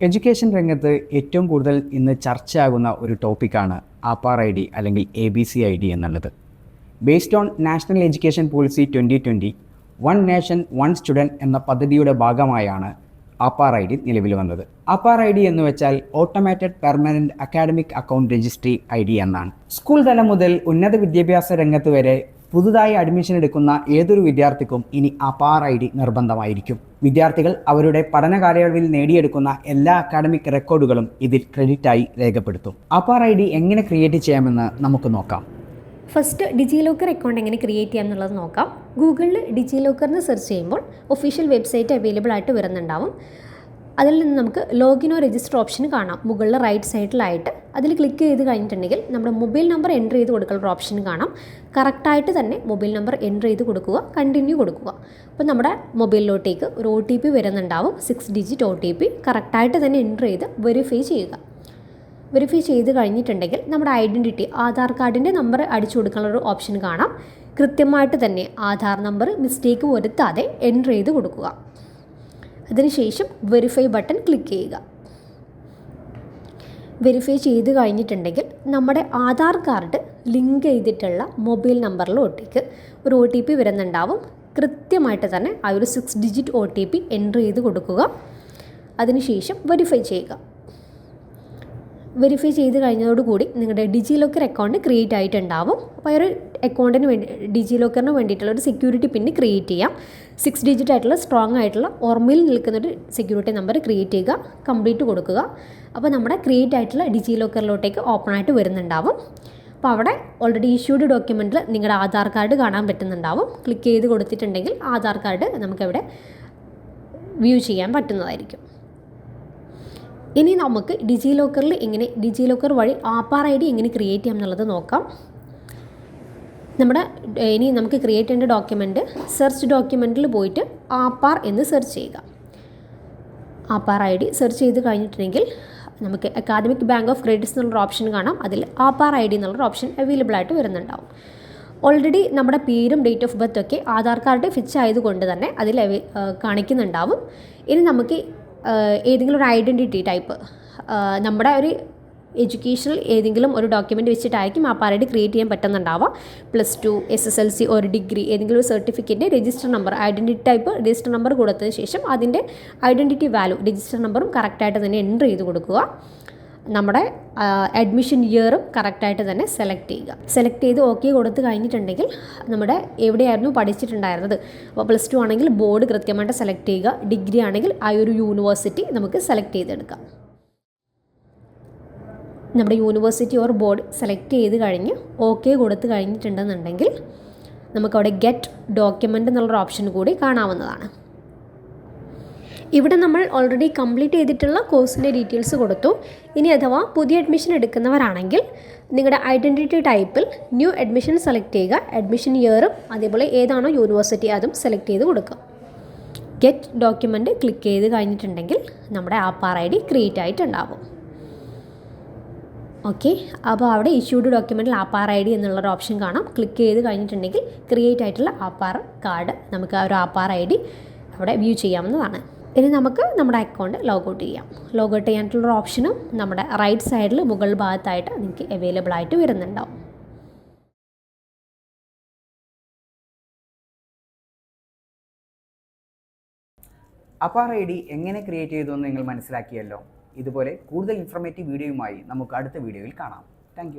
Education രംഗത്ത് ഏറ്റവും കൂടുതൽ ഇന്ന് ചർച്ചയാകുന്ന ഒരു ടോപ്പിക്കാണ് ആപ്പാർ ഐ ഡി അല്ലെങ്കിൽ ABC ID എന്നുള്ളത്. Based on national education policy 2020 one nation one student എന്ന പദ്ധതിയുടെ ഭാഗമായാണ് ആപ്പാർ ഐ ഡി നിലവിൽ വന്നത്. ആപ്പാർ ഐ ഡി എന്ന് വെച്ചാൽ automated permanent academic account registry ID എന്നാണ്. സ്കൂൾ തലം മുതൽ ഉന്നത വിദ്യാഭ്യാസ രംഗത്ത് വരെ പുതുതായി അഡ്മിഷൻ എടുക്കുന്ന ഏതൊരു വിദ്യാർത്ഥിക്കും ഇനി ആപ്പാർ ഐ ഡി നിർബന്ധമായിരിക്കും. വിദ്യാർത്ഥികൾ അവരുടെ പഠന കാലയളവിൽ നേടിയെടുക്കുന്ന എല്ലാ അക്കാഡമിക് റെക്കോർഡുകളും ഇതിൽ ക്രെഡിറ്റായി രേഖപ്പെടുത്തും. ആപ്പാർ ഐ ഡി എങ്ങനെ ക്രിയേറ്റ് ചെയ്യാമെന്ന് നമുക്ക് നോക്കാം. ഫസ്റ്റ് ഡിജി ലോക്കർ അക്കൗണ്ട് എങ്ങനെ ക്രിയേറ്റ് ചെയ്യാം എന്നുള്ളത് നോക്കാം. ഗൂഗിളിൽ ഡിജി ലോക്കറിന് സെർച്ച് ചെയ്യുമ്പോൾ ഒഫീഷ്യൽ വെബ്സൈറ്റ് അവൈലബിൾ ആയിട്ട് വരുന്നുണ്ടാവും. അതിൽ നിന്ന് നമുക്ക് ലോഗിനോ രജിസ്റ്റർ ഓപ്ഷൻ കാണാം മുകളിൽ റൈറ്റ് സൈഡിലായിട്ട്. അതിൽ ക്ലിക്ക് ചെയ്ത് കഴിഞ്ഞിട്ടുണ്ടെങ്കിൽ നമ്മുടെ മൊബൈൽ നമ്പർ എൻ്റർ ചെയ്ത് കൊടുക്കാനുള്ള ഓപ്ഷൻ കാണാം. കറക്റ്റായിട്ട് തന്നെ മൊബൈൽ നമ്പർ എൻ്റർ ചെയ്ത് കൊടുക്കുക, കണ്ടിന്യൂ കൊടുക്കുക. അപ്പോൾ നമ്മുടെ മൊബൈലിലോട്ടേക്ക് ഒരു OTP വരുന്നുണ്ടാവും, 6 ഡിജിറ്റ് OTP. കറക്റ്റായിട്ട് തന്നെ എൻ്റർ ചെയ്ത് വെരിഫൈ ചെയ്യുക. വെരിഫൈ ചെയ്ത് കഴിഞ്ഞിട്ടുണ്ടെങ്കിൽ നമ്മുടെ ഐഡൻറ്റിറ്റി ആധാർ കാർഡിൻ്റെ നമ്പർ അടിച്ചു കൊടുക്കാനുള്ളൊരു ഓപ്ഷൻ കാണാം. കൃത്യമായിട്ട് തന്നെ ആധാർ നമ്പർ മിസ്റ്റേക്ക് വരുത്താതെ എൻ്റർ ചെയ്ത് കൊടുക്കുക. അതിനുശേഷം വെരിഫൈ ബട്ടൺ ക്ലിക്ക് ചെയ്യുക. വെരിഫൈ ചെയ്ത് കഴിഞ്ഞിട്ടുണ്ടെങ്കിൽ നമ്മുടെ ആധാർ കാർഡ് ലിങ്ക് ചെയ്തിട്ടുള്ള മൊബൈൽ നമ്പറിലോട്ടേക്ക് ഒരു OTP വരുന്നുണ്ടാവും. കൃത്യമായിട്ട് തന്നെ ആ ഒരു 6 ഡിജിറ്റ് OTP എൻ്റർ ചെയ്ത് കൊടുക്കുക. അതിനുശേഷം വെരിഫൈ ചെയ്യുക. വെരിഫൈ ചെയ്ത് കഴിഞ്ഞതോടുകൂടി നിങ്ങളുടെ ഡിജി ലോക്കർ അക്കൗണ്ട് ക്രിയേറ്റ് ആയിട്ടുണ്ടാവും. അപ്പോൾ ഒരു അക്കൗണ്ടിന് വേണ്ടി ഡിജി ലോക്കറിന് വേണ്ടിയിട്ടുള്ള ഒരു സെക്യൂരിറ്റി പിൻ ക്രിയേറ്റ് ചെയ്യാം. 6 ഡിജിറ്റ് ആയിട്ടുള്ള സ്ട്രോങ് ആയിട്ടുള്ള ഓർമ്മയിൽ നിൽക്കുന്നൊരു സെക്യൂരിറ്റി നമ്പർ ക്രിയേറ്റ് ചെയ്യുക, കംപ്ലീറ്റ് കൊടുക്കുക. അപ്പോൾ നമ്മുടെ ക്രിയേറ്റ് ആയിട്ടുള്ള ഡിജി ലോക്കറിലോട്ടേക്ക് ഓപ്പൺ ആയിട്ട് വരുന്നുണ്ടാവും. അപ്പോൾ അവിടെ ഓൾറെഡി ഇഷ്യൂഡ് ഡോക്യുമെൻറ്റിൽ നിങ്ങളുടെ ആധാർ കാർഡ് കാണാൻ പറ്റുന്നുണ്ടാവും. ക്ലിക്ക് ചെയ്ത് കൊടുത്തിട്ടുണ്ടെങ്കിൽ ആധാർ കാർഡ് നമുക്കവിടെ വ്യൂ ചെയ്യാൻ പറ്റുന്നതായിരിക്കും. ഇനി നമുക്ക് ഡിജി ലോക്കറിൽ ഡിജി ലോക്കർ വഴി ആപ്പാർ ഐ ഡി എങ്ങനെ ക്രിയേറ്റ് ചെയ്യാം എന്നുള്ളത് നോക്കാം. ഇനി നമുക്ക് ക്രിയേറ്റ് ചെയ്യേണ്ട ഡോക്യുമെൻറ്റ് സെർച്ച് ഡോക്യുമെൻറ്റിൽ പോയിട്ട് ആപ്പാർ എന്ന് സെർച്ച് ചെയ്യുക. ആപ്പാർ ഐ ഡി സെർച്ച് ചെയ്ത് കഴിഞ്ഞിട്ടുണ്ടെങ്കിൽ നമുക്ക് അക്കാദമിക് ബാങ്ക് ഓഫ് ക്രെഡിറ്റ്സ് എന്നുള്ളൊരു ഓപ്ഷൻ കാണാം. അതിൽ ആപ്പാർ ഐ ഡി എന്നുള്ളൊരു ഓപ്ഷൻ അവൈലബിൾ ആയിട്ട് വരുന്നുണ്ടാവും. ഓൾറെഡി നമ്മുടെ പേരും ഡേറ്റ് ഓഫ് ബർത്ത് ഒക്കെ ആധാർ കാർഡ് ഫിക്സ് ആയതുകൊണ്ട് തന്നെ അതിൽ കാണിക്കുന്നുണ്ടാവും. ഇനി നമുക്ക് ഏതെങ്കിലും ഒരു ഐഡൻറ്റിറ്റി ടൈപ്പ് നമ്മുടെ ഒരു എഡ്യൂക്കേഷണൽ ഏതെങ്കിലും ഒരു ഡോക്യുമെൻറ്റ് വെച്ചിട്ടായിരിക്കും ആപ്പാർ ഐ ഡി ക്രിയേറ്റ് ചെയ്യാൻ പറ്റുന്നുണ്ടാവുക. +2 SSLC ഒരു ഡിഗ്രി ഏതെങ്കിലും ഒരു certificate register number identity type register number കൊടുത്തതിന് ശേഷം അതിൻ്റെ ഐഡൻറ്റിറ്റി വാല്യൂ രജിസ്റ്റർ നമ്പറും കറക്റ്റായിട്ട് തന്നെ എൻ്റർ ചെയ്ത് കൊടുക്കുക. നമ്മുടെ അഡ്മിഷൻ ഇയറും കറക്റ്റായിട്ട് തന്നെ സെലക്ട് ചെയ്ത് ഓക്കെ കൊടുത്ത് കഴിഞ്ഞിട്ടുണ്ടെങ്കിൽ നമ്മുടെ എവിടെയായിരുന്നു പഠിച്ചിട്ടുണ്ടായിരുന്നത്. അപ്പോൾ +2 ആണെങ്കിൽ ബോർഡ് കൃത്യമായിട്ട് സെലക്ട് ചെയ്യുക. ഡിഗ്രി ആണെങ്കിൽ ആ ഒരു യൂണിവേഴ്സിറ്റി നമുക്ക് സെലക്ട് ചെയ്തെടുക്കാം. നമ്മുടെ യൂണിവേഴ്സിറ്റി ഓർ ബോർഡ് സെലക്ട് ചെയ്ത് കഴിഞ്ഞ് ഓക്കെ കൊടുത്ത് കഴിഞ്ഞിട്ടുണ്ടെന്നുണ്ടെങ്കിൽ നമുക്കവിടെ ഗെറ്റ് ഡോക്യുമെൻ്റ് എന്നുള്ളൊരു ഓപ്ഷൻ കൂടി കാണാവുന്നതാണ്. ഇവിടെ നമ്മൾ ഓൾറെഡി കംപ്ലീറ്റ് ചെയ്തിട്ടുള്ള കോഴ്സിൻ്റെ ഡീറ്റെയിൽസ് കൊടുത്തു. ഇനി അഥവാ പുതിയ അഡ്മിഷൻ എടുക്കുന്നവരാണെങ്കിൽ നിങ്ങളുടെ ഐഡൻറ്റിറ്റി ടൈപ്പിൽ ന്യൂ അഡ്മിഷൻ സെലക്ട് ചെയ്യുക. അഡ്മിഷൻ ഇയറും അതേപോലെ ഏതാണോ യൂണിവേഴ്സിറ്റി അതും സെലക്ട് ചെയ്ത് കൊടുക്കുക. ഗെറ്റ് ഡോക്യുമെൻറ്റ് ക്ലിക്ക് ചെയ്ത് കഴിഞ്ഞിട്ടുണ്ടെങ്കിൽ നമ്മുടെ ആപ്പാർ ഐ ഡി ക്രിയേറ്റ് ആയിട്ടുണ്ടാവും. ഓക്കെ, അപ്പോൾ അവിടെ ഇഷ്യൂഡ് ഡോക്യുമെൻറ്റിൽ ആപ്പാർ ഐ ഡി എന്നുള്ളൊരു ഓപ്ഷൻ കാണാം. ക്ലിക്ക് ചെയ്ത് കഴിഞ്ഞിട്ടുണ്ടെങ്കിൽ ക്രിയേറ്റ് ആയിട്ടുള്ള ആപ്പാർ കാർഡ് നമുക്ക് ആ ഒരു ആപ്പാർ ഐ ഡി അവിടെ വ്യൂ ചെയ്യാവുന്നതാണ്. ഇനി നമുക്ക് നമ്മുടെ അക്കൗണ്ട് ലോഗൗട്ട് ചെയ്യാം. ലോഗൗട്ട് ചെയ്യാനായിട്ടുള്ള ഓപ്ഷനും നമ്മുടെ റൈറ്റ് സൈഡിൽ മുകൾ ഭാഗത്തായിട്ട് നിങ്ങൾക്ക് അവൈലബിൾ ആയിട്ട് വരുന്നുണ്ടാവും. ആപ്പാർ ഐ ഡി എങ്ങനെ ക്രിയേറ്റ് ചെയ്തു എന്ന് നിങ്ങൾ മനസ്സിലാക്കിയല്ലോ. ഇതുപോലെ കൂടുതൽ ഇൻഫർമേറ്റീവ് വീഡിയോയുമായി നമുക്ക് അടുത്ത വീഡിയോയിൽ കാണാം. താങ്ക്